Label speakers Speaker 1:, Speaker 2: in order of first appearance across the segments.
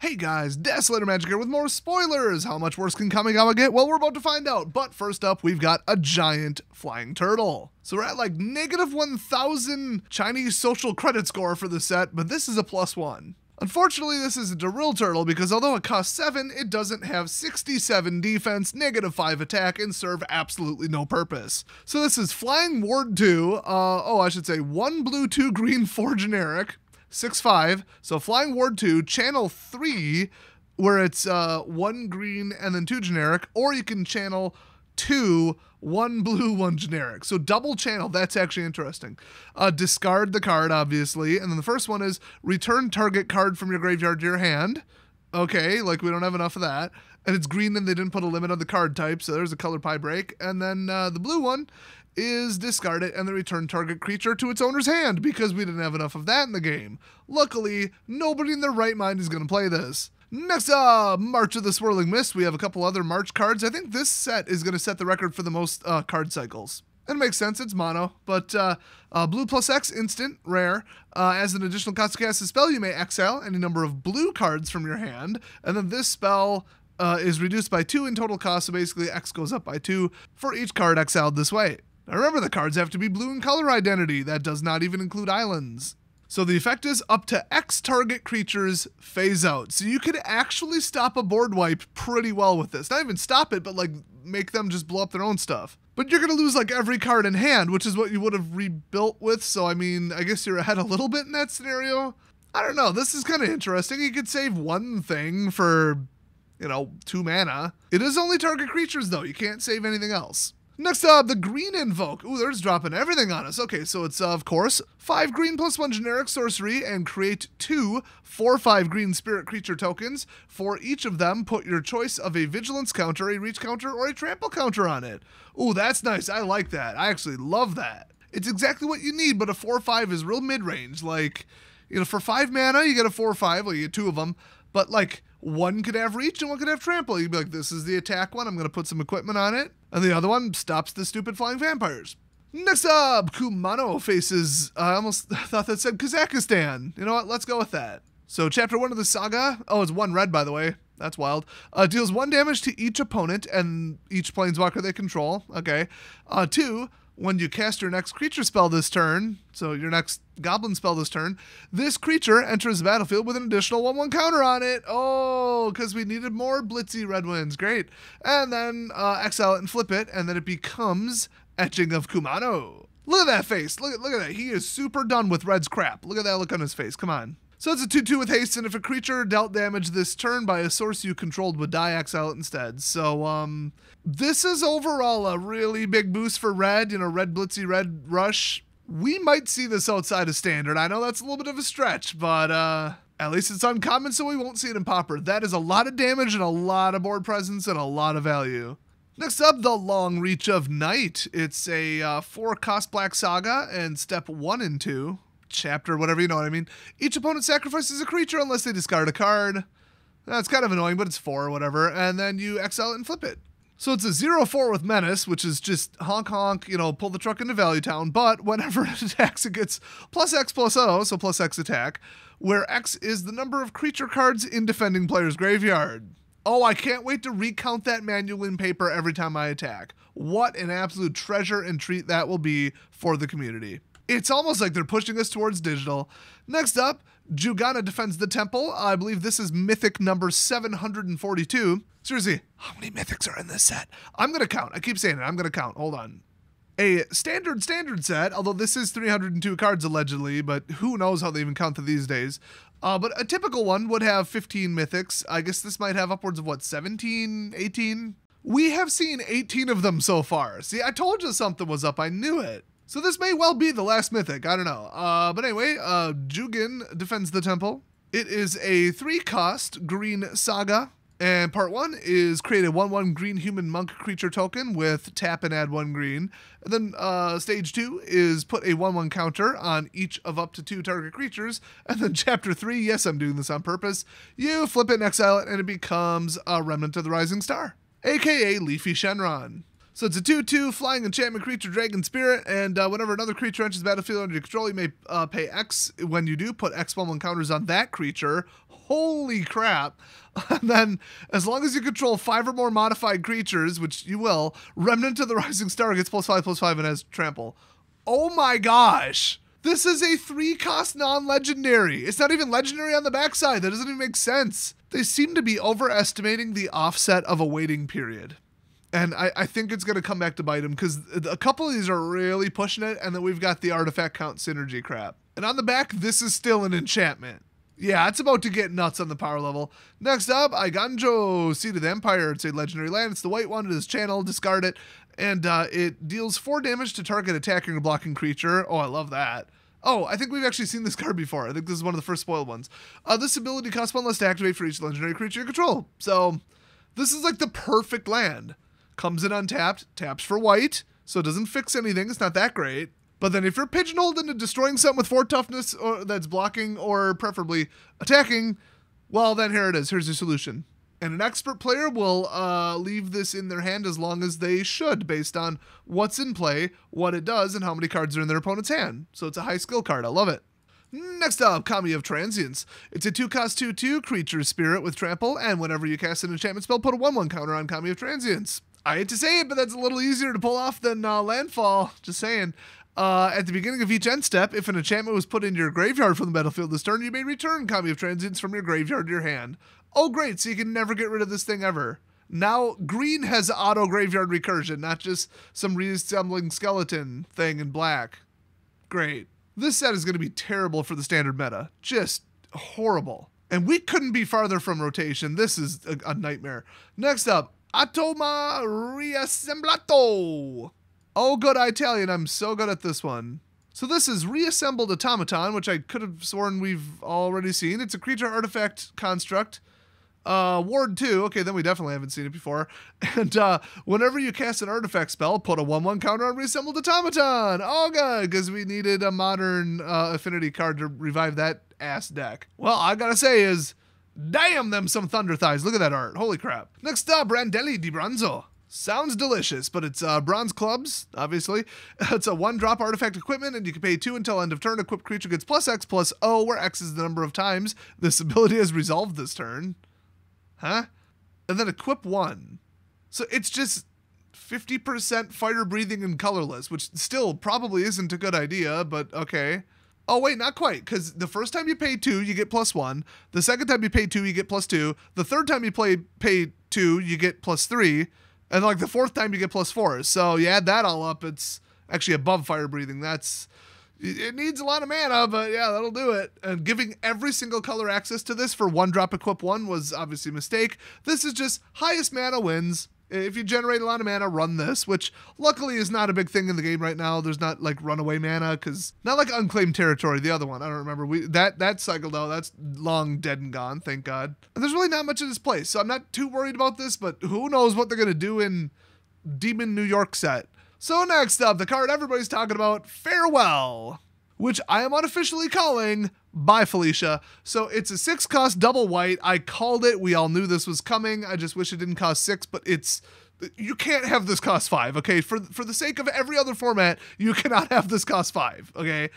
Speaker 1: Hey guys, Desolator Magic here with more spoilers! How much worse can Kamigawa get? Well, we're about to find out, but first up, we've got a giant flying turtle. So we're at like negative 1,000 Chinese social credit score for the set, but this is a +1. Unfortunately, this isn't a real turtle because although it costs 7, it doesn't have 67 defense, -5 attack, and serve absolutely no purpose. So this is Flying Ward 2, I should say 1 blue, 2 green, 4 generic. 6/5, so Flying Ward 2, Channel 3, where it's 1 green and then 2 generic, or you can channel 2, 1 blue, 1 generic. So double channel, that's actually interesting. Discard the card, obviously, and then the first one is return target card from your graveyard to your hand. Okay, like we don't have enough of that. And it's green and they didn't put a limit on the card type, so there's a color pie break. And then the blue one is discard it and then return target creature to its owner's hand because we didn't have enough of that in the game. Luckily, nobody in their right mind is going to play this. Next up, March of the Swirling Mist. We have a couple other March cards. I think this set is going to set the record for the most card cycles. And it makes sense, it's mono, but blue +X instant, rare. As an additional cost to cast a spell, you may exile any number of blue cards from your hand, and then this spell is reduced by 2 in total cost, so basically X goes up by 2 for each card exiled this way. Now remember, the cards have to be blue in color identity. That does not even include islands. So the effect is up to X target creatures phase out. So you could actually stop a board wipe pretty well with this. Not even stop it, but like make them just blow up their own stuff. But you're going to lose like every card in hand, which is what you would have rebuilt with. So I mean, I guess you're ahead a little bit in that scenario. I don't know. This is kind of interesting. You could save one thing for, 2 mana. It is only target creatures though. You can't save anything else. Next up, the Green Invoke. Ooh, they're just dropping everything on us. Okay, so it's, of course, 5 green +1 generic sorcery and create 2 4/5 green spirit creature tokens. For each of them, put your choice of a vigilance counter, a reach counter, or a trample counter on it. Ooh, that's nice. I like that. I actually love that. It's exactly what you need, but a 4/5 is real mid-range. Like, for 5 mana, you get a 4/5. Well, you get 2 of them. But, like, one could have reach and one could have trample. You'd be like, this is the attack one. I'm going to put some equipment on it. And the other one stops the stupid flying vampires. Next up, Kumano faces, I almost thought that said Kazakhstan. You know what? Let's go with that. So chapter 1 of the saga. Oh, it's 1 red, by the way. That's wild. Deals 1 damage to each opponent and each planeswalker they control. Okay. 2, when you cast your next creature spell this turn, so your next goblin spell this turn, this creature enters the battlefield with an additional 1/1 counter on it. Oh, because we needed more blitzy red wins. Great. And then exile it and flip it, and then it becomes Etching of Kumano. Look at that face. Look at that. He is super done with red's crap. Look at that look on his face. Come on. So it's a 2/2 with haste, and if a creature dealt damage this turn by a source you controlled would die, exile it instead. So, this is overall a really big boost for red, red blitzy, red rush. We might see this outside of standard. I know that's a little bit of a stretch, but at least it's uncommon, so we won't see it in Pauper. That is a lot of damage and a lot of board presence and a lot of value. Next up, the Long Reach of Night. It's a 4-cost black saga, and step 1 and 2. Chapter, whatever, you know what I mean. Each opponent sacrifices a creature unless they discard a card. That's kind of annoying, but it's 4 or whatever. And then you exile it and flip it. So it's a 0/4 with Menace, which is just honk honk, pull the truck into Value Town. But whenever it attacks, it gets +X/+O, so +X attack, where X is the number of creature cards in defending player's graveyard. Oh, I can't wait to recount that manual in paper every time I attack. What an absolute treasure and treat that will be for the community. It's almost like they're pushing us towards digital. Next up, Jugana defends the temple. I believe this is mythic number 742. Seriously, how many mythics are in this set? I'm going to count. I keep saying it. I'm going to count. Hold on. A standard set, although this is 302 cards allegedly, but who knows how they even count these days. But a typical one would have 15 mythics. I guess this might have upwards of, 17, 18? We have seen 18 of them so far. See, I told you something was up. I knew it. So this may well be the last mythic, I don't know. But anyway, Jugin defends the temple. It is a 3-cost green saga, and part 1 is create a 1/1 green human monk creature token with tap and add 1 green. And then stage 2 is put a 1/1 counter on each of up to 2 target creatures. And then chapter 3, yes, I'm doing this on purpose, you flip it and exile it, and it becomes a Remnant of the Rising Star, aka Leafy Shenron. So it's a 2/2 flying enchantment creature, dragon spirit, and whenever another creature enters the battlefield under your control, you may pay X. When you do, put X 1/1 counters on that creature. Holy crap. And then, as long as you control 5 or more modified creatures, which you will, Remnant of the Rising Star gets +5/+5 and has trample. Oh my gosh. This is a 3-cost non-legendary. It's not even legendary on the backside. That doesn't even make sense. They seem to be overestimating the offset of a waiting period. And I think it's going to come back to bite them because a couple of these are really pushing it, and then we've got the artifact count synergy crap. And on the back, this is still an enchantment. Yeah, it's about to get nuts on the power level. Next up, Aiganjo, Seed of the Empire. It's a legendary land. It's the white one. It is channel. Discard it. And it deals 4 damage to target attacking or blocking creature. Oh, I love that. Oh, I think we've actually seen this card before. I think this is one of the first spoiled ones. This ability costs 1 less to activate for each legendary creature you control. So this is like the perfect land. Comes in untapped, taps for white, so it doesn't fix anything. It's not that great. But then if you're pigeonholed into destroying something with 4 toughness or that's blocking or preferably attacking, well, then here it is. Here's your solution. And an expert player will leave this in their hand as long as they should, based on what's in play, what it does, and how many cards are in their opponent's hand. So it's a high skill card. I love it. Next up, Kami of Transience. It's a 2-cost 2/2 creature spirit with trample, and whenever you cast an enchantment spell, put a 1/1 counter on Kami of Transience. I hate to say it, but that's a little easier to pull off than Landfall. Just saying. At the beginning of each end step, if an enchantment was put into your graveyard from the battlefield this turn, you may return Kami of Transience from your graveyard to your hand. Oh, great, so you can never get rid of this thing ever. Now, green has auto graveyard recursion, not just some reassembling skeleton thing in black. Great. This set is going to be terrible for the standard meta. Just horrible. And we couldn't be farther from rotation. This is a nightmare. Next up, Atoma Riassemblato. Oh, good Italian. I'm so good at this one. So this is Reassembled Automaton, which I could have sworn we've already seen. It's a creature artifact construct. Ward 2. Okay, then we definitely haven't seen it before. And whenever you cast an artifact spell, put a 1/1 counter on Reassembled Automaton. Oh, good, because we needed a modern affinity card to revive that ass deck. Well, I gotta say is, damn them some thunder thighs. Look at that art. Holy crap. Next up, Brandelli di Bronzo. Sounds delicious, but it's bronze clubs, obviously. It's a 1-drop artifact equipment, and you can pay 2 until end of turn. Equipped creature gets +X/+O, where X is the number of times this ability has resolved this turn. Huh? And then equip 1. So it's just 50% fire breathing and colorless, which still probably isn't a good idea, but okay. Oh, wait, not quite, because the first time you pay 2, you get +1. The second time you pay 2, you get +2. The third time you pay 2, you get +3. And like the fourth time you get +4. So you add that all up, it's actually above fire breathing. It needs a lot of mana, but yeah, that'll do it. And giving every single color access to this for 1-drop equip 1 was obviously a mistake. This is just highest mana wins. If you generate a lot of mana, run this, which luckily is not a big thing in the game right now. There's not like runaway mana, because not like Unclaimed Territory, the other one. I don't remember. That cycled out. That's long dead and gone, thank God. And there's really not much in this place, so I'm not too worried about this, but who knows what they're going to do in Demon New York set. So next up, the card everybody's talking about, Farewell, which I am unofficially calling Bye Felicia. So it's a 6-cost double white. I called it. We all knew this was coming. I just wish it didn't cost 6, but you can't have this cost 5, okay? For the sake of every other format, you cannot have this cost 5, okay?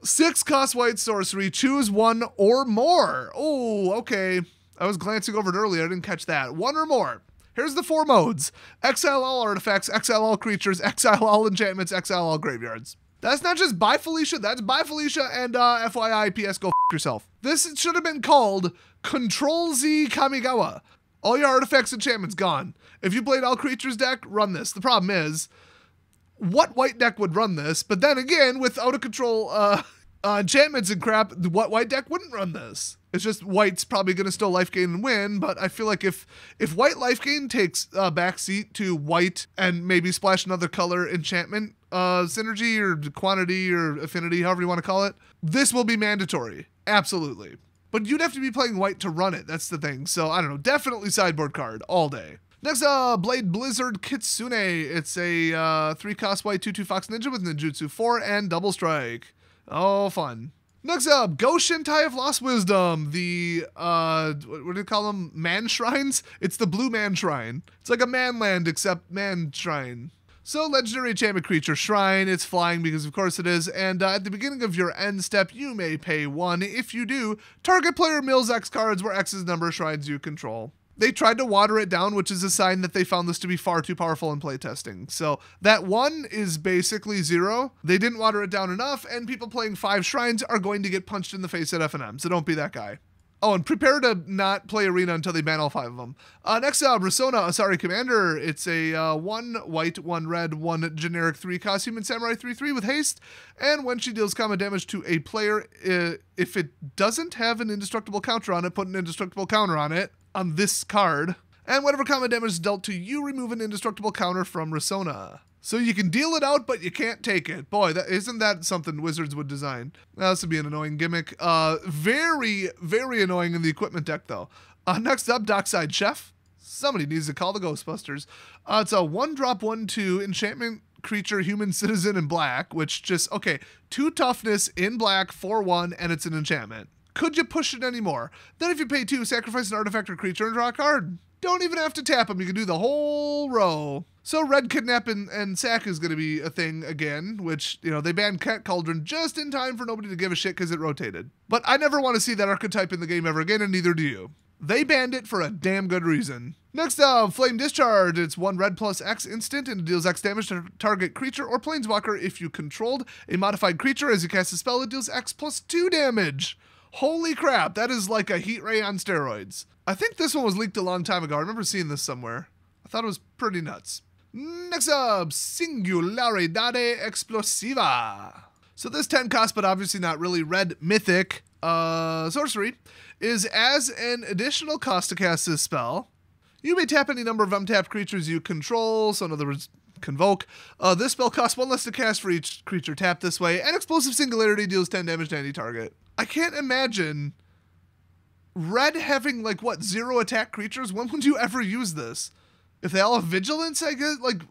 Speaker 1: 6-cost white sorcery, choose 1 or more. Oh, okay. I was glancing over it earlier. I didn't catch that. 1 or more. Here's the 4 modes. Exile all artifacts, exile all creatures, exile all enchantments, exile all graveyards. That's not just Bye Felicia, that's Bye Felicia and FYI, PS, go f yourself. This should have been called Control-Z Kamigawa. All your artifacts, enchantments, gone. If you played all creatures deck, run this. The problem is, what white deck would run this? But then again, with out of control enchantments and crap, what white deck wouldn't run this? It's just white's probably going to still life gain and win, but I feel like if white life gain takes a backseat to white and maybe splash another color enchantment synergy or quantity or affinity, however you want to call it, this will be mandatory. Absolutely. But you'd have to be playing white to run it. That's the thing. So I don't know. Definitely sideboard card all day. Next, Blade Blizzard Kitsune. It's a 3-cost white 2/2 Fox Ninja with Ninjutsu 4 and Double Strike. Oh, fun. Next up, Go Shintai of Lost Wisdom. The, what do you call them? Man Shrines? It's the Blue Man Shrine. It's like a man land except man shrine. So legendary enchantment creature Shrine, it's flying because of course it is, and at the beginning of your end step you may pay 1. If you do, target player mills X cards where X is the number of shrines you control. They tried to water it down, which is a sign that they found this to be far too powerful in playtesting. So that 1 is basically 0. They didn't water it down enough, and people playing 5 shrines are going to get punched in the face at FNM, so don't be that guy. Oh, and prepare to not play Arena until they ban all 5 of them. Next up, Risona Asari Commander. It's a 1 white, 1 red, 1 generic 3 cost human samurai 3/3 with haste. And when she deals combat damage to a player, if it doesn't have an indestructible counter on it, put an indestructible counter on it on this card. And whatever combat damage is dealt to you, remove an indestructible counter from Risona. So you can deal it out, but you can't take it. Boy, isn't that something Wizards would design? Now, this would be an annoying gimmick. Very, very annoying in the equipment deck, though. Next up, Dockside Chef. Somebody needs to call the Ghostbusters. It's a 1-drop 1/2 enchantment creature human citizen in black, which just, okay, 2 toughness in black, 4/1, and it's an enchantment. Could you push it anymore? Then if you pay 2, sacrifice an artifact or creature and draw a card. Don't even have to tap them. You can do the whole row. So red kidnap and sack is going to be a thing again, which, you know, they banned Cat Cauldron just in time for nobody to give a shit because it rotated. But I never want to see that archetype in the game ever again, and neither do you. They banned it for a damn good reason. Next up, Flame Discharge. It's 1 red plus X instant and it deals X damage to target creature or planeswalker. If you controlled a modified creature as you cast a spell, it deals X plus 2 damage. Holy crap, that is like a heat ray on steroids. I think this one was leaked a long time ago. I remember seeing this somewhere. I thought it was pretty nuts. Next up, Singularidade Explosiva. So this 10 cost, but obviously not really red mythic sorcery, is as an additional cost to cast this spell. You may tap any number of untapped creatures you control, so in other words, convoke. This spell costs 1 less to cast for each creature tapped this way, and Explosive Singularity deals 10 damage to any target. I can't imagine red having, like, what, 0 attack creatures? When would you ever use this? If they all have vigilance, I guess? Like,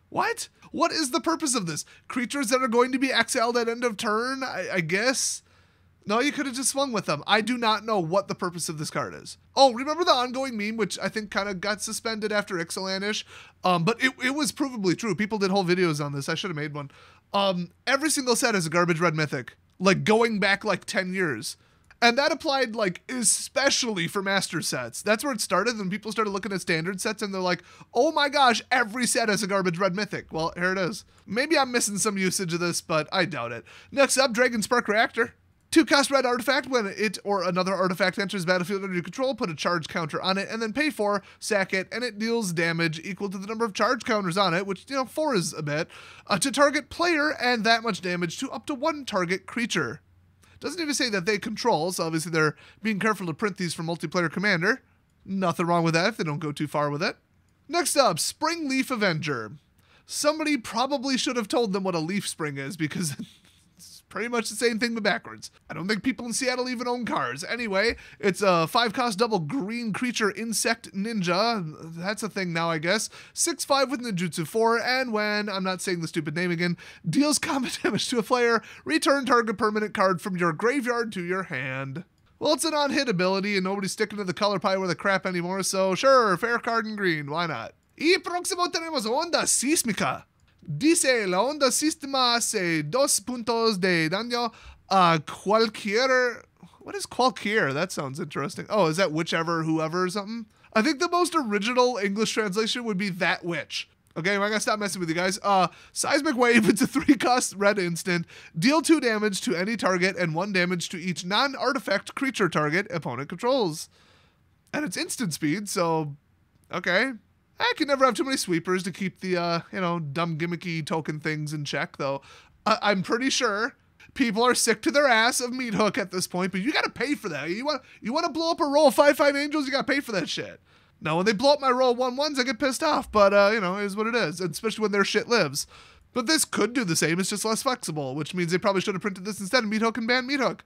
Speaker 1: what? What is the purpose of this? Creatures that are going to be exiled at end of turn, I guess? No, you could have just swung with them. I do not know what the purpose of this card is. Oh, remember the ongoing meme, which I think kind of got suspended after Ixalan-ish? But it was provably true. People did whole videos on this. I should have made one. Every single set is a garbage red mythic. Like, going back, like, 10 years. And that applied, like, especially for master sets. That's where it started, and people started looking at standard sets, and they're like, oh my gosh, every set has a garbage red mythic. Well, here it is. Maybe I'm missing some usage of this, but I doubt it. Next up, Dragon Spark Reactor. 2 cost red artifact. When it or another artifact enters battlefield under your control, put a charge counter on it, and then pay 4, sack it, and it deals damage equal to the number of charge counters on it, which, you know, 4 is a bit, to target player, and that much damage to up to 1 target creature. Doesn't even say that they control, so obviously they're being careful to print these for multiplayer commander. Nothing wrong with that if they don't go too far with it. Next up, Spring Leaf Avenger. Somebody probably should have told them what a leaf spring is, because it's pretty much the same thing but backwards. I don't think people in Seattle even own cars. Anyway, it's a 5 cost double green creature insect ninja. That's a thing now, I guess. 6/5 with ninjutsu 4, and when, I'm not saying the stupid name again, deals combat damage to a player, return target permanent card from your graveyard to your hand. Well, it's a non-hit ability, and nobody's sticking to the color pie with the crap anymore, so sure, fair card in green, why not? Y próximo tenemos Onda Sísmica. Dice, la onda sísmica hace 2 puntos de daño a cualquier... What is cualquier? That sounds interesting. Oh, is that whichever, whoever, or something? I think the most original English translation would be that witch. Okay, am I gonna stop messing with you guys? Seismic Wave, it's a 3 cost red instant. Deal 2 damage to any target and 1 damage to each non-artifact creature target opponent controls. And it's instant speed, so... Okay. I can never have too many sweepers to keep the, you know, dumb gimmicky token things in check, though. I'm pretty sure people are sick to their ass of Meat Hook at this point, but you gotta pay for that. You want to blow up a roll of 5/5 angels, you gotta pay for that shit. Now, when they blow up my roll 1/1s, I get pissed off, but, you know, it is what it is, especially when their shit lives. But this could do the same, it's just less flexible, which means they probably should have printed this instead of Meat Hook and banned Meat Hook.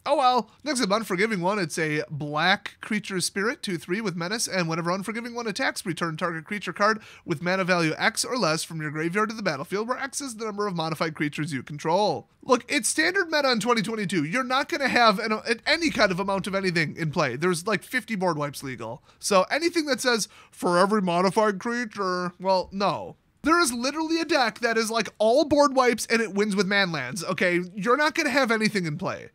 Speaker 1: Oh well. Next up, Unforgiving One. It's a black creature spirit, 2/3 with menace, and whenever Unforgiving One attacks, return target creature card with mana value X or less from your graveyard to the battlefield, where X is the number of modified creatures you control. Look, it's standard meta in 2022. You're not going to have any kind of amount of anything in play. There's like 50 board wipes legal. So anything that says, for every modified creature, well, no. There is literally a deck that is like all board wipes and it wins with manlands, okay? You're not going to have anything in play.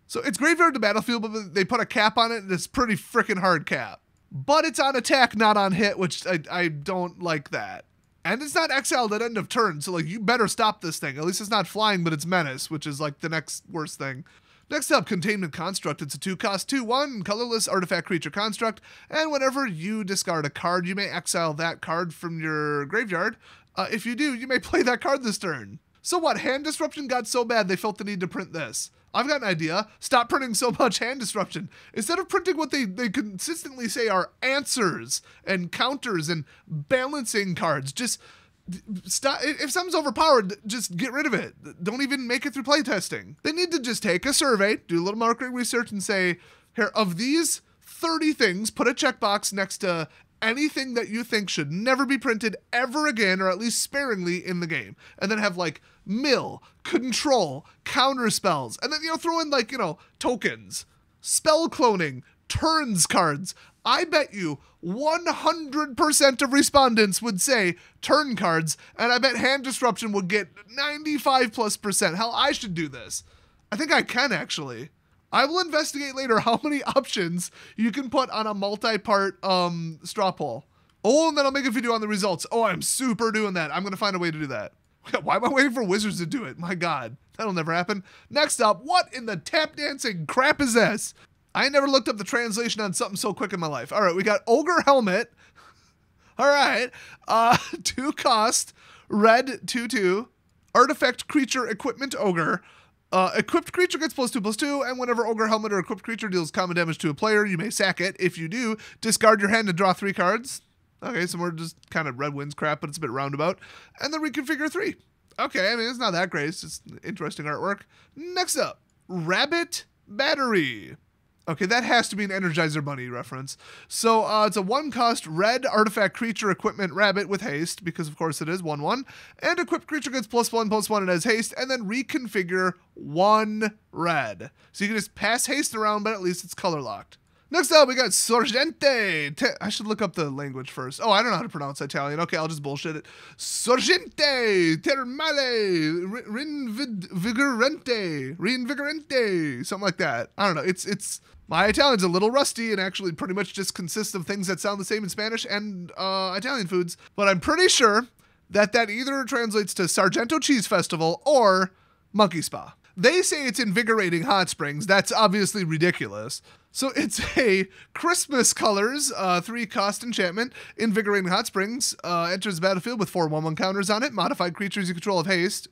Speaker 1: So it's graveyard to battlefield, but they put a cap on it, and it's pretty freaking hard cap. But it's on attack, not on hit, which I don't like that. And it's not exiled at end of turn, so like you better stop this thing. At least it's not flying, but it's menace, which is like the next worst thing. Next up, Containment Construct. It's a 2-cost 2/1 colorless artifact creature construct, and whenever you discard a card, you may exile that card from your graveyard. If you do, you may play that card this turn. So what, hand disruption got so bad they felt the need to print this. I've got an idea. Stop printing so much hand disruption. Instead of printing what they consistently say are answers and counters and balancing cards, just stop. If something's overpowered, just get rid of it. Don't even make it through playtesting. They need to just take a survey, do a little market research, and say, here, of these 30 things, put a checkbox next to anything that you think should never be printed ever again, or at least sparingly in the game. And then have like mill, control, counter spells, and then, throw in like, tokens, spell cloning, turns cards. I bet you 100% of respondents would say turn cards, and I bet hand disruption would get 95+%. Hell, I should do this. I think I can actually. I will investigate later how many options you can put on a multi-part straw poll. Oh, and then I'll make a video on the results. Oh, I'm super doing that. I'm going to find a way to do that. Why am I waiting for Wizards to do it? My God, that'll never happen. Next up, what in the tap dancing crap is this? I never looked up the translation on something so quick in my life. All right, we got Ogre Helmet. All right, 2-cost, red 2/2, artifact creature equipment ogre. Equipped creature gets +2/+2, and whenever Ogre Helmet or equipped creature deals common damage to a player, you may sack it. If you do, discard your hand and draw 3 cards. Okay, so we're just kind of Red Wings crap, but it's a bit roundabout. And then reconfigure 3. Okay, I mean, it's not that great. It's just interesting artwork. Next up, Rabbit Battery. Okay, that has to be an Energizer Bunny reference. So it's a 1-cost red artifact creature equipment rabbit with haste, because of course it is 1/1. And equipped creature gets +1/+1 and has haste, and then reconfigure 1 red. So you can just pass haste around, but at least it's color locked. Next up, we got Sorgente. I should look up the language first. Oh, I don't know how to pronounce Italian. Okay, I'll just bullshit it. Sorgente termale reinvigorente, something like that. I don't know. It's my Italian's a little rusty and actually pretty much just consists of things that sound the same in Spanish and Italian foods. But I'm pretty sure that either translates to Sargento Cheese Festival or Monkey Spa. They say it's invigorating hot springs. That's obviously ridiculous. So it's a Christmas colors, 3-cost enchantment, invigorating hot springs, enters the battlefield with 4 1/1 counters on it, modified creatures you control have haste,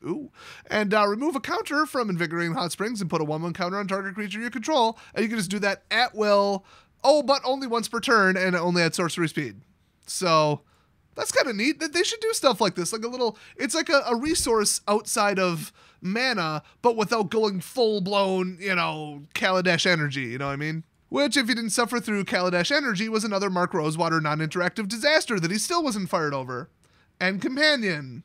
Speaker 1: and remove a counter from invigorating hot springs and put a 1/1 counter on target creature you control, and you can just do that at will, but only once per turn, and only at sorcery speed. So that's kind of neat. That they should do stuff like this, like a little, it's like a resource outside of mana, but without going full-blown, Kaladesh energy, you know what I mean? Which, if you didn't suffer through Kaladesh energy, was another Mark Rosewater non-interactive disaster that he still wasn't fired over. And Companion.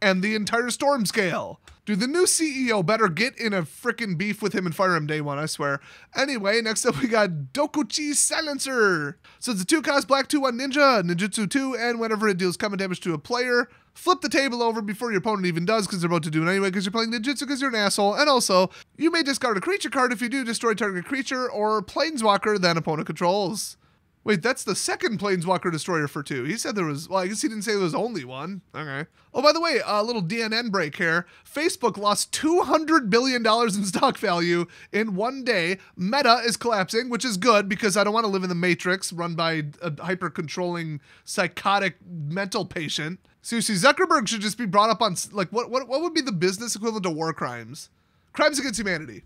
Speaker 1: And the entire Storm Scale. Dude, the new CEO better get in a frickin' beef with him and fire him day 1, I swear. Anyway, next up we got Dokuchi Silencer. So it's a 2-cost black 2/1 ninja, ninjutsu 2, and whenever it deals common damage to a player, flip the table over before your opponent even does, because they're about to do it anyway, because you're playing ninjutsu because you're an asshole. And also, you may discard a creature card. If you do, destroy target creature or planeswalker that opponent controls. Wait, that's the second Planeswalker Destroyer for 2. He said there was, well, I guess he didn't say there was only one. Okay. Oh, by the way, a little DNN break here. Facebook lost $200 billion in stock value in one day. Meta is collapsing, which is good because I don't want to live in the Matrix run by a hyper-controlling, psychotic mental patient. Seriously, Zuckerberg should just be brought up on, like, what would be the business equivalent to war crimes? Crimes against humanity.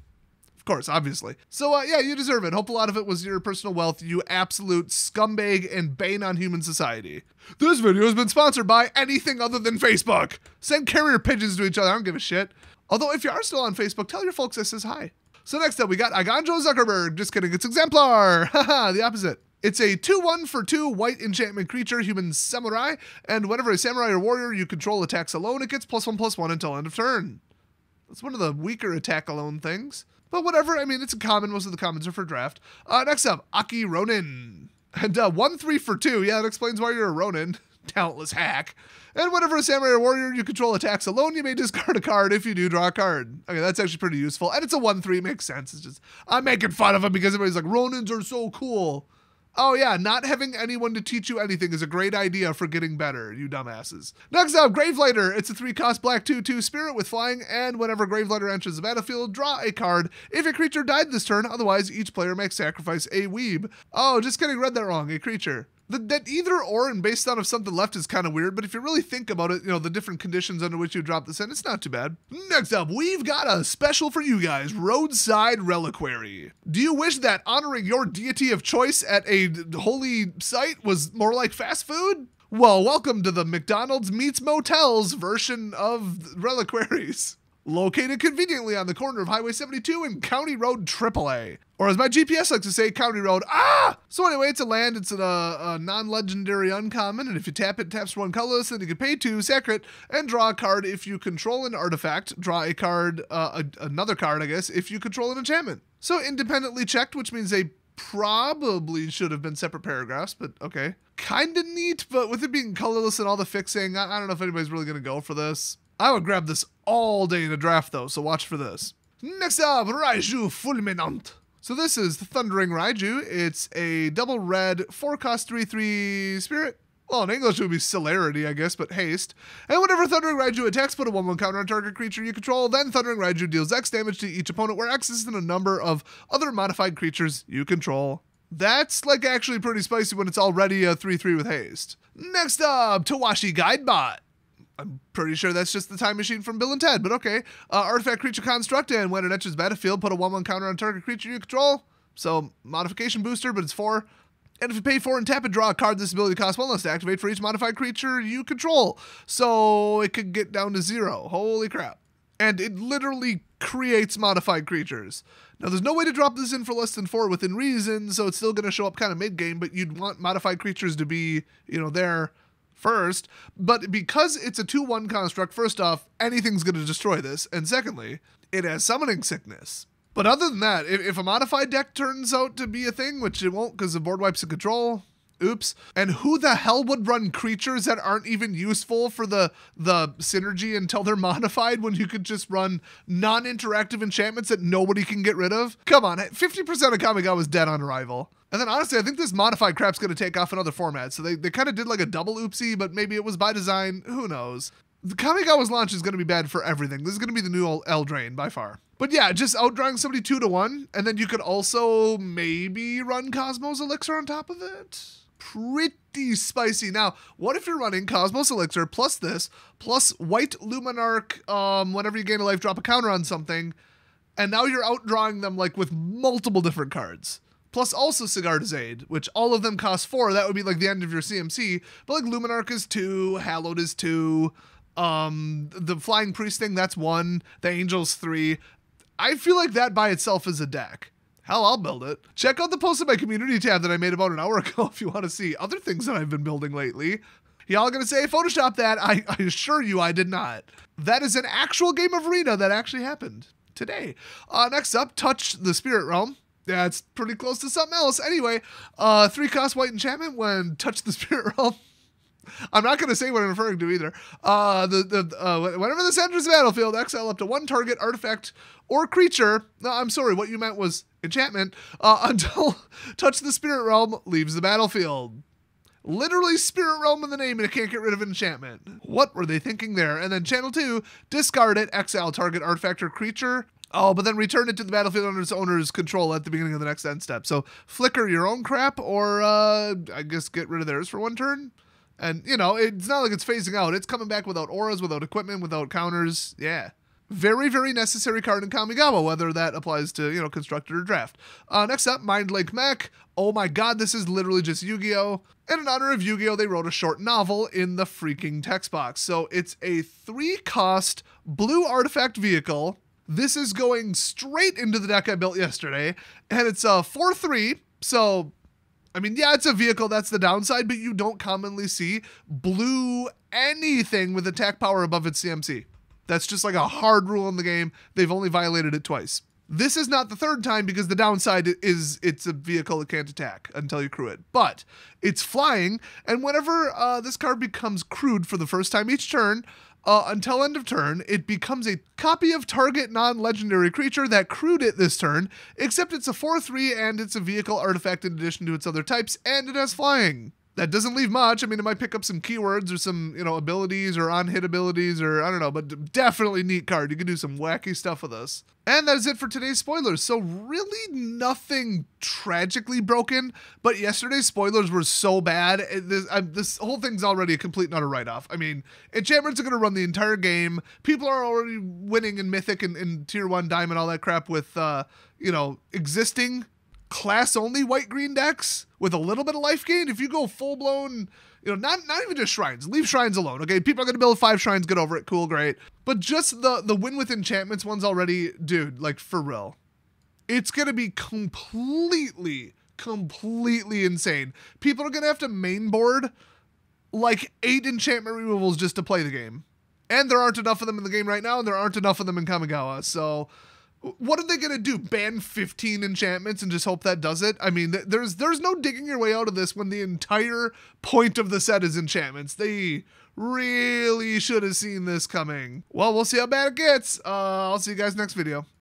Speaker 1: Of course, obviously. So, yeah, you deserve it. Hope a lot of it was your personal wealth, you absolute scumbag and bane on human society. This video has been sponsored by anything other than Facebook. Send carrier pigeons to each other. I don't give a shit. Although, if you are still on Facebook, tell your folks I says hi. So next up, we got Aganjo Zuckerberg. Just kidding, it's Exemplar. Haha, the opposite. It's a 2/1 for 2 white enchantment creature, human samurai, and whenever a samurai or warrior you control attacks alone, it gets +1/+1 until end of turn. That's one of the weaker attack alone things. But whatever, I mean, it's a common. Most of the commons are for draft. Next up, Aki Ronin. And 1/3 for 2. Yeah, that explains why you're a Ronin. Talentless hack. And whenever a samurai or warrior you control attacks alone, you may discard a card. If you do, draw a card. Okay, that's actually pretty useful. And it's a 1/3, makes sense. It's just, I'm making fun of him because everybody's like, Ronins are so cool. Oh yeah, not having anyone to teach you anything is a great idea for getting better, you dumbasses. Next up, Gravelighter. It's a 3-cost black 2/2 spirit with flying, and whenever Gravelighter enters the battlefield, draw a card. If a creature died this turn, otherwise each player may sacrifice a weeb. Oh, just kidding, read that wrong, a creature. That either or and based on if something left is kind of weird, but if you really think about it, you know, the different conditions under which you drop this in, it's not too bad. Next up, we've got a special for you guys, Roadside Reliquary. Do you wish that honoring your deity of choice at a holy site was more like fast food? Well, welcome to the McDonald's meets motels version of reliquaries. Located conveniently on the corner of Highway 72 and County Road AAA. Or as my GPS likes to say, County Road, So anyway, it's a land, it's a non-legendary uncommon, and if you tap it, taps for 1 colorless, then you can pay 2, sack it, and draw a card. If you control an artifact, draw a card, another card, I guess, if you control an enchantment. So independently checked, which means they probably should have been separate paragraphs, but okay. Kinda neat, but with it being colorless and all the fixing, I don't know if anybody's really gonna go for this. I would grab this all day in a draft, though, so watch for this. Next up, Raiju Fulminant. So this is the Thundering Raiju. It's a double red, 4-cost 3/3 spirit. Well, in English it would be Celerity, I guess, but haste. And whenever Thundering Raiju attacks, put a 1/1 counter on target creature you control. Then Thundering Raiju deals X damage to each opponent, where X is in a number of other modified creatures you control. That's like actually pretty spicy when it's already a 3/3 with haste. Next up, Tawashi Guidebot. I'm pretty sure that's just the time machine from Bill and Ted, but okay. Artifact creature construct, and when it enters the battlefield, put a 1/1 counter on target creature you control. So, modification booster, but it's 4. And if you pay 4 and tap and draw a card, this ability costs 1 less to activate for each modified creature you control. So, it could get down to 0. Holy crap. And it literally creates modified creatures. Now, there's no way to drop this in for less than 4 within reason, so it's still going to show up kind of mid-game, but you'd want modified creatures to be, there first, but because it's a 2/1 construct, first off, anything's going to destroy this, and secondly, it has summoning sickness. But other than that, if a modified deck turns out to be a thing, which it won't because the board wipes and control, oops, and who the hell would run creatures that aren't even useful for the synergy until they're modified when you could just run non-interactive enchantments that nobody can get rid of? Come on, 50% of Kamigawa is dead on arrival. And then honestly, I think this modified crap's going to take off in other formats. So they kind of did like a double oopsie, but maybe it was by design. Who knows? The Kamigawa's launch is going to be bad for everything. This is going to be the new Eldraine by far. But yeah, just outdrawing somebody 2/1. And then you could also maybe run Cosmos Elixir on top of it. Pretty spicy. Now, what if you're running Cosmos Elixir plus this, plus White Luminarch, whenever you gain a life, drop a counter on something, and now you're outdrawing them like with multiple different cards. Plus also Sigarda's Aid, which all of them cost 4. That would be like the end of your CMC. But like Luminarch is 2, Hallowed is 2, the Flying Priest thing, that's 1, the Angel's 3. I feel like that by itself is a deck. Hell, I'll build it. Check out the post in my community tab that I made about an hour ago if you want to see other things that I've been building lately. Y'all gonna say, Photoshop that? I assure you I did not. That is an actual game of Arena that actually happened today. Next up, Touch the Spirit Realm. Yeah, it's pretty close to something else. Anyway, 3-cost white enchantment when Touch the Spirit Realm. I'm not going to say what I'm referring to either. Whenever this enters the battlefield, exile up to 1 target artifact or creature. No, I'm sorry, what you meant was enchantment. Until Touch the Spirit Realm leaves the battlefield. Literally Spirit Realm in the name, and it can't get rid of enchantment. What were they thinking there? And then Channel 2, discard it, exile target artifact or creature. Oh, but then return it to the battlefield under its owner's control at the beginning of the next end step. So flicker your own crap, or I guess get rid of theirs for 1 turn. And, it's not like it's phasing out. It's coming back without auras, without equipment, without counters. Yeah. Very, very necessary card in Kamigawa, whether that applies to, Constructed or Draft. Next up, Mind Lake Mech. Oh my god, this is literally just Yu-Gi-Oh! And in honor of Yu-Gi-Oh! They wrote a short novel in the freaking text box. So it's a 3-cost blue artifact vehicle. This is going straight into the deck I built yesterday, and it's a 4/3, so, I mean, yeah, it's a vehicle, that's the downside, but you don't commonly see blue anything with attack power above its CMC. That's just like a hard rule in the game. They've only violated it twice. This is not the third time because the downside is it's a vehicle that can't attack until you crew it. But it's flying, and whenever this card becomes crewed for the first time each turn, until end of turn, it becomes a copy of target non-legendary creature that crewed it this turn, except it's a 4/3 and it's a vehicle artifact in addition to its other types, and it has flying. That doesn't leave much. I mean, it might pick up some keywords or some, abilities or on-hit abilities or I don't know, but definitely neat card. You can do some wacky stuff with this. And that is it for today's spoilers. So really nothing tragically broken, but yesterday's spoilers were so bad. This whole thing's already a complete and utter write-off. I mean, enchantments are going to run the entire game. People are already winning in Mythic and Tier 1 Diamond, all that crap with, existing class-only white-green decks with a little bit of life gain. If you go full-blown, not even just shrines. Leave shrines alone, okay? People are going to build 5 shrines, get over it, cool, great. But just the win with enchantments ones already, dude, like, for real. It's going to be completely insane. People are going to have to mainboard like 8 enchantment removals just to play the game. And there aren't enough of them in the game right now, and there aren't enough of them in Kamigawa, so what are they going to do? Ban 15 enchantments and just hope that does it? I mean, there's no digging your way out of this when the entire point of the set is enchantments. They really should have seen this coming. Well, we'll see how bad it gets. I'll see you guys next video.